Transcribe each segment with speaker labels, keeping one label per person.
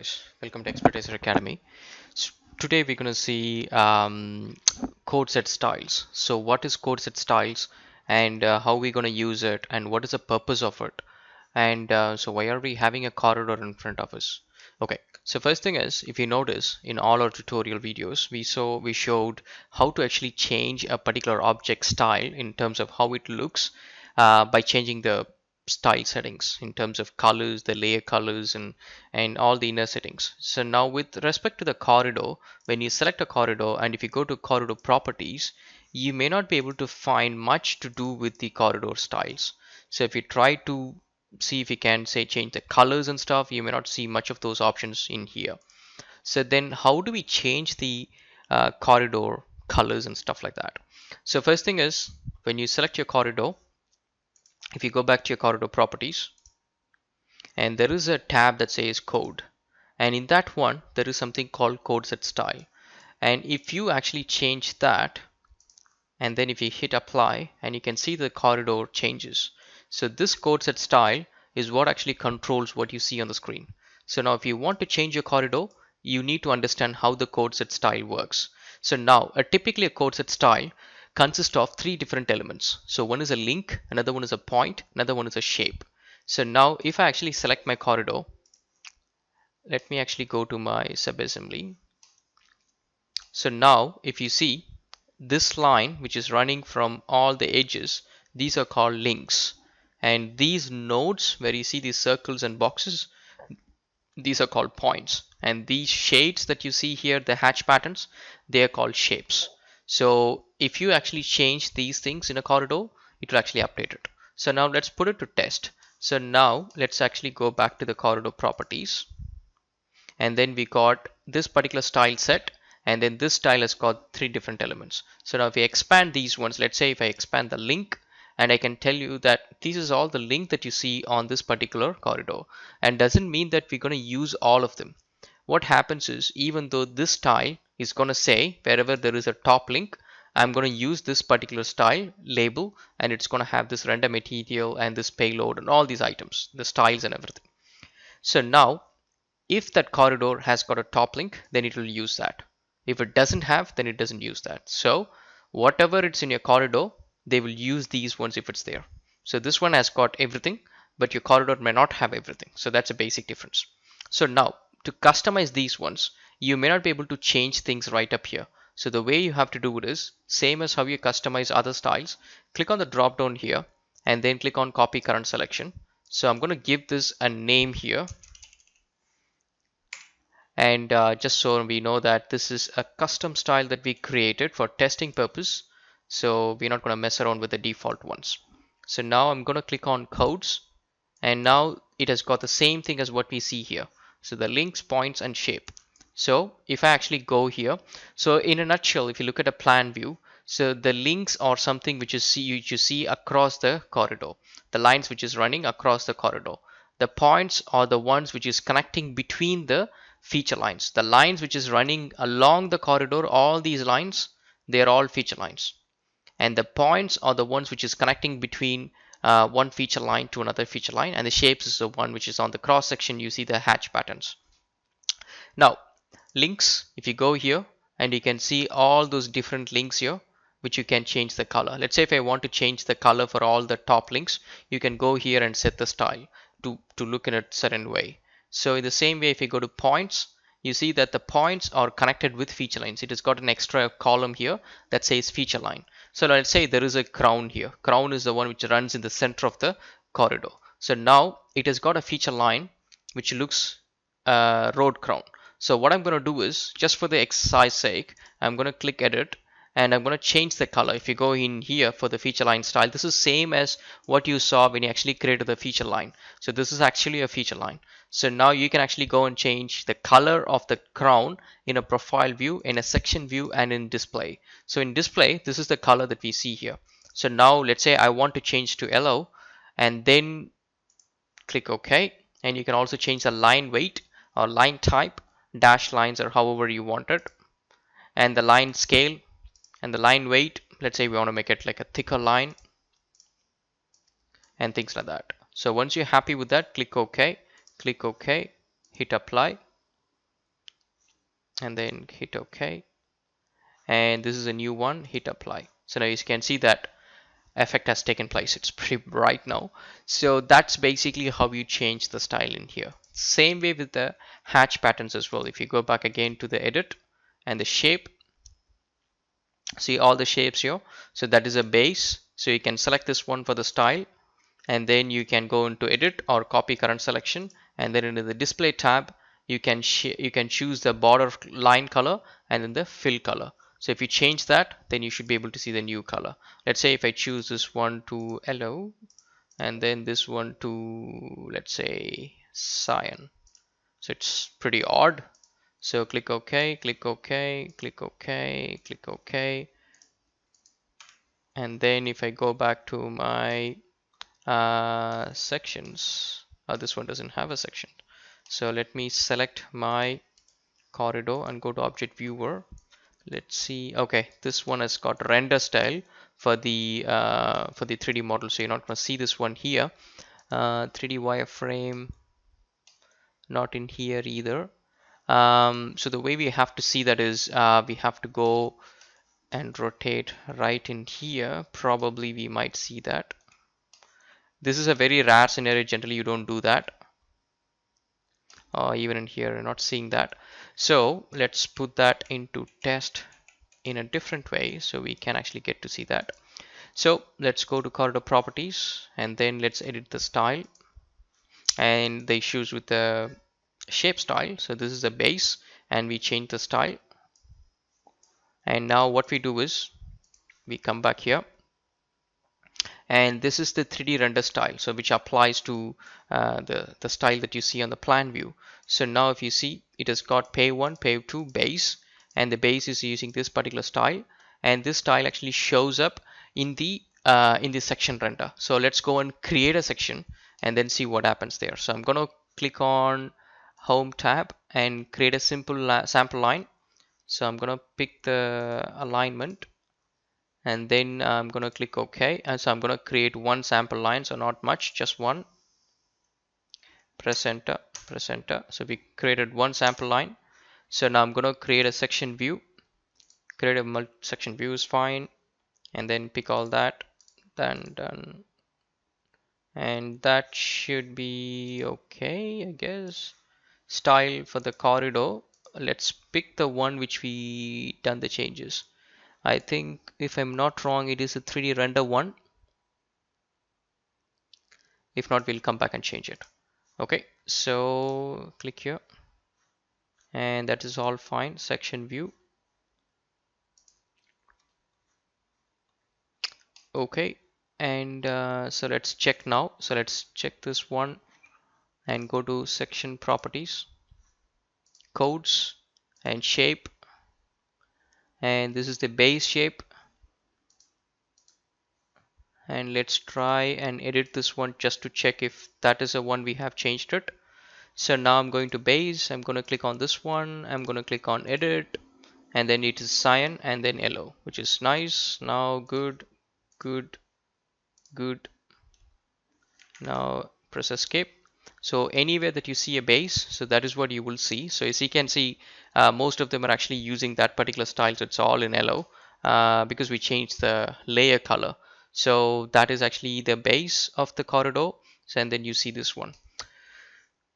Speaker 1: guys, welcome to Expertisor Academy. Today we're going to see code set styles. So what is code set styles, and how we're going to use it, and what is the purpose of it, and so why are we having a corridor in front of us? Okay, so first thing is, if you notice in all our tutorial videos, we showed how to actually change a particular object style in terms of how it looks by changing the style settings in terms of colors, the layer colors, and all the inner settings. So now with respect to the corridor, when you select a corridor and if you go to corridor properties, you may not be able to find much to do with the corridor styles. So if you try to see if you can say change the colors and stuff, you may not see much of those options in here. So then how do we change the corridor colors and stuff like that? So first thing is, when you select your corridor, if you go back to your corridor properties, and there is a tab that says code, and in that one there is something called code set style, and if you actually change that, and then if you hit apply, and you can see the corridor changes. So this code set style is what actually controls what you see on the screen. So now if you want to change your corridor, you need to understand how the code set style works. So now typically a code set style consists of three different elements. So one is a link, another one is a point, another one is a shape. So now if I actually select my corridor, let me actually go to my subassembly. So now if you see this line which is running from all the edges, these are called links, and these nodes where you see these circles and boxes, these are called points, and these shades that you see here, the hatch patterns, they are called shapes. So if you actually change these things in a corridor, it will actually update it. So now let's put it to test. So now let's actually go back to the corridor properties, and then we got this particular style set, and then this style has got three different elements. So now if we expand these ones, let's say if I expand the link, and I can tell you that this is all the link that you see on this particular corridor, and doesn't mean that we're going to use all of them. What happens is, even though this style is going to say wherever there is a top link, I'm going to use this particular style label, and it's going to have this render material and this payload and all these items, the styles and everything. So now if that corridor has got a top link, then it will use that. If it doesn't have, then it doesn't use that. So whatever it's in your corridor, they will use these ones if it's there. So this one has got everything, but your corridor may not have everything. So that's a basic difference. So now to customize these ones, you may not be able to change things right up here. So the way you have to do it is same as how you customize other styles. Click on the drop down here and then click on copy current selection. So I'm going to give this a name here. And just so we know that this is a custom style that we created for testing purpose, so we're not going to mess around with the default ones. So now I'm going to click on codes, and now it has got the same thing as what we see here. So the links, points, and shape. So if I actually go here, so in a nutshell, if you look at a plan view, so the links are something which you see across the corridor, the lines which is running across the corridor. The points are the ones which is connecting between the feature lines. The lines which is running along the corridor, all these lines, they are all feature lines. And the points are the ones which is connecting between one feature line to another feature line, and the shapes is the one which is on the cross section. You see the hatch patterns. Now links, if you go here, and you can see all those different links here which you can change the color. Let's say if I want to change the color for all the top links, you can go here and set the style to look in a certain way. So in the same way, if you go to points, you see that the points are connected with feature lines. It has got an extra column here that says feature line. So let's say there is a crown here. Crown is the one which runs in the center of the corridor. So now it has got a feature line which looks road crown. So what I'm going to do is, just for the exercise sake, I'm going to click edit, and I'm going to change the color. If you go in here for the feature line style, this is same as what you saw when you actually created the feature line. So this is actually a feature line. So now you can actually go and change the color of the crown in a profile view, in a section view, and in display. So in display, this is the color that we see here. So now let's say I want to change to yellow, and then click OK. And you can also change the line weight or line type, dash lines, or however you want it, and the line scale and the line weight. Let's say we want to make it like a thicker line and things like that. So once you're happy with that, click OK, hit apply, and then hit OK. And this is a new one, hit apply. So now you can see that effect has taken place. It's pretty bright now. So that's basically how you change the style in here. Same way with the hatch patterns as well. If you go back again to the edit and the shape, see all the shapes here. So that is a base. So you can select this one for the style, and then you can go into edit or copy current selection, and then into the display tab you can choose the border line color and then the fill color. So if you change that, then you should be able to see the new color. Let's say if I choose this one to yellow and then this one to, let's say, cyan. So it's pretty odd. So click OK, click OK, click OK, click OK. And then if I go back to my sections, this one doesn't have a section. So let me select my corridor and go to object viewer. Let's see. Okay, this one has got render style for the 3D model, so you're not going to see this one here. 3D wireframe, not in here either. So the way we have to see that is we have to go and rotate right in here. Probably we might see that. This is a very rare scenario. Generally you don't do that. Even in here you're not seeing that. So let's put that into test in a different way so we can actually get to see that. So let's go to corridor properties and then let's edit the style and the issues with the shape style. So this is the base and we change the style. And now what we do is we come back here, and this is the 3D render style, so which applies to the style that you see on the plan view. So now if you see, it has got pave 1, pave 2, base, and the base is using this particular style, and this style actually shows up in the section render. So let's go and create a section and then see what happens there. So I'm going to click on home tab and create a simple sample line. So I'm going to pick the alignment, and then I'm going to click OK. And so I'm going to create one sample line, so not much, just one. Press enter, press enter. So we created one sample line. So now I'm going to create a section view. Create a section view is fine, and then pick all that, then done, and that should be okay, I guess. Style for the corridor, let's pick the one which we done the changes. I think if I'm not wrong, it is a 3D render one. If not, we'll come back and change it. Okay, so click here, and that is all fine. Section view. Okay, and so let's check now. So let's check this one and go to section properties, codes, and shape. And this is the base shape. And let's try and edit this one just to check if that is the one we have changed it. So now I'm going to base, I'm going to click on this one, I'm going to click on edit, and then it is cyan and then yellow, which is nice. Now good, good, good. Now press escape. So anywhere that you see a base, so that is what you will see. So as you can see, most of them are actually using that particular style, so it's all in yellow because we changed the layer color. So that is actually the base of the corridor. So, and then you see this one.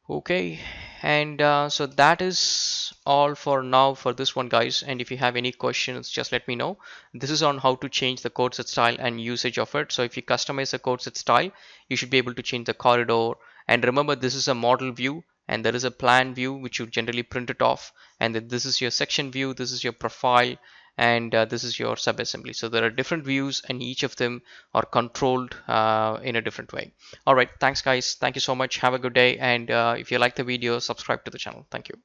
Speaker 1: Okay, and so that is all for now for this one, guys. And if you have any questions, just let me know. This is on how to change the code set style and usage of it. So if you customize the code set style, you should be able to change the corridor. And remember, this is a model view and there is a plan view which you generally print it off, and then this is your section view, this is your profile, and this is your subassembly. So there are different views and each of them are controlled in a different way. All right, thanks guys, thank you so much, have a good day, and if you like the video, subscribe to the channel. Thank you.